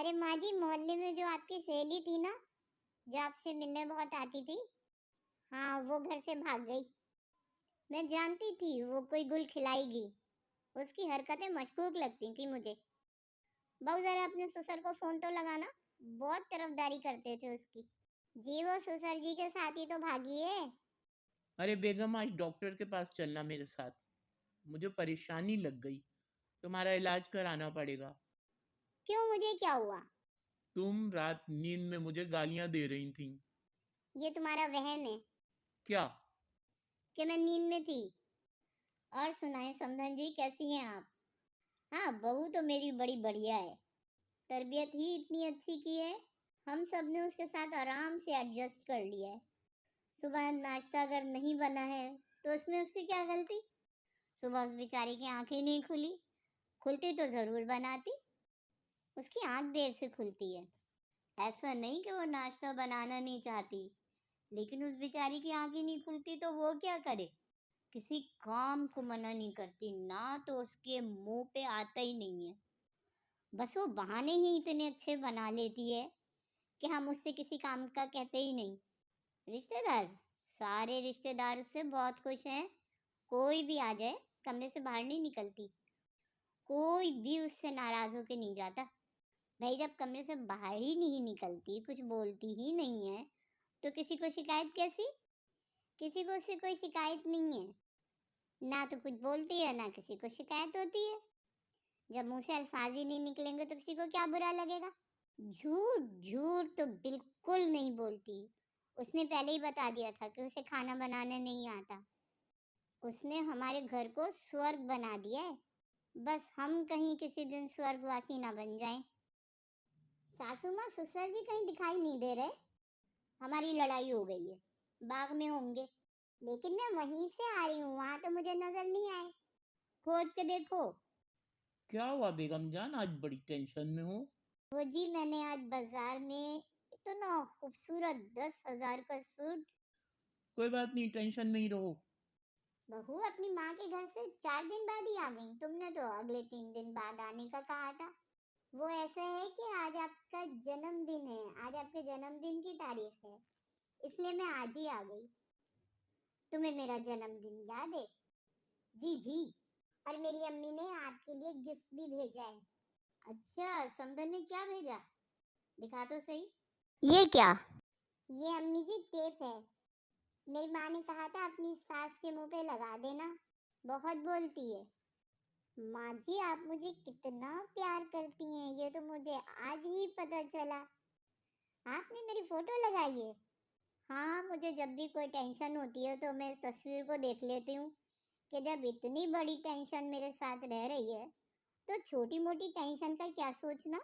अरे माँ जी, मोहल्ले में जो आपकी सहेली थी ना, जो आपसे मिलने बहुत आती थी, हाँ वो घर से भाग गई। मैं जानती थी वो कोई गुल खिलाएगी। उसकी हरकतें मशकूक लगती थी मुझे। बहू जरा अपने ससुर को फोन तो लगाना, बहुत तरफदारी करते थे उसकी। जी वो ससुर जी के साथ ही तो भागी है। अरे बेगम, आज डॉक्टर के पास चलना मेरे साथ। मुझे परेशानी लग गई, तुम्हारा इलाज कराना पड़ेगा। क्यों, मुझे क्या हुआ? तुम रात नींद में मुझे गालियां दे रही थी। ये तुम्हारा वहम है क्या? कि मैं नींद में थी। और सुनाए समधन जी, कैसी हैं आप? हाँ, बहू तो मेरी बड़ी बढ़िया है। तरबियत ही इतनी अच्छी की है, हम सब ने उसके साथ आराम से एडजस्ट कर लिया है। सुबह नाश्ता अगर नहीं बना है तो उसमें उसकी क्या गलती? सुबह उस बेचारी की आंखें नहीं खुली, खुलती तो जरूर बनाती। उसकी आंख देर से खुलती है। ऐसा नहीं कि वो नाश्ता बनाना नहीं चाहती, लेकिन उस बेचारी की आंखें नहीं खुलती तो वो क्या करे? किसी काम को मना नहीं करती, ना तो उसके मुंह पे आता ही नहीं है। बस वो बहाने ही इतने अच्छे बना लेती है कि हम उससे किसी काम का कहते ही नहीं। रिश्तेदार, सारे रिश्तेदार उससे बहुत खुश हैं। कोई भी आ जाए, कमरे से बाहर नहीं निकलती। कोई भी उससे नाराज होके नहीं जाता। भाई जब कमरे से बाहर ही नहीं निकलती, कुछ बोलती ही नहीं है, तो किसी को शिकायत कैसी? किसी को उससे कोई शिकायत नहीं है। ना तो कुछ बोलती है, ना किसी को शिकायत होती है। जब मुंह से अल्फाज ही नहीं निकलेंगे तो किसी को क्या बुरा लगेगा? झूठ झूठ तो बिल्कुल नहीं बोलती। उसने पहले ही बता दिया था कि उसे खाना बनाना नहीं आता। उसने हमारे घर को स्वर्ग बना दिया है। बस हम कहीं किसी दिन स्वर्गवासी ना बन जाएं। सासू माँ ससुर जी कहीं दिखाई नहीं दे रहे। हमारी लड़ाई हो गई है, बाग में होंगे। लेकिन मैं वहीं से आ रही हूँ, वहां तो मुझे नजर नहीं आए। खोज के देखो। क्या हुआ बेगम जान, आज बड़ी टेंशन में हो? वो जी, मैंने आज बाजार में इतना खूबसूरत 10,000 का सूट। कोई बात नहीं, टेंशन में ही रहो। बहू अपनी माँ के घर से 4 दिन बाद ही आ गई। तुमने तो अगले 3 दिन बाद आने का कहा था। वो ऐसा है कि आज आपका जन्मदिन है, आज आपके जन्मदिन की तारीख है, इसलिए मैं आज ही आ गई। तुम्हें मेरा जन्मदिन याद है? जी जी। और मेरी अम्मी ने आपके लिए गिफ्ट भी भेजा है। अच्छा, समदन ने क्या भेजा? दिखा तो सही। ये क्या? ये अम्मी जी टेप है। मेरी माँ ने कहा था अपनी सास के मुंह पे लगा देना, बहुत बोलती है। माँ जी, आप मुझे कितना प्यार करती हैं, ये तो मुझे आज ही पता चला। आपने मेरी फोटो लगाई है? हाँ, मुझे जब भी कोई टेंशन होती है तो मैं इस तस्वीर को देख लेती हूँ कि जब इतनी बड़ी टेंशन मेरे साथ रह रही है तो छोटी मोटी टेंशन का क्या सोचना।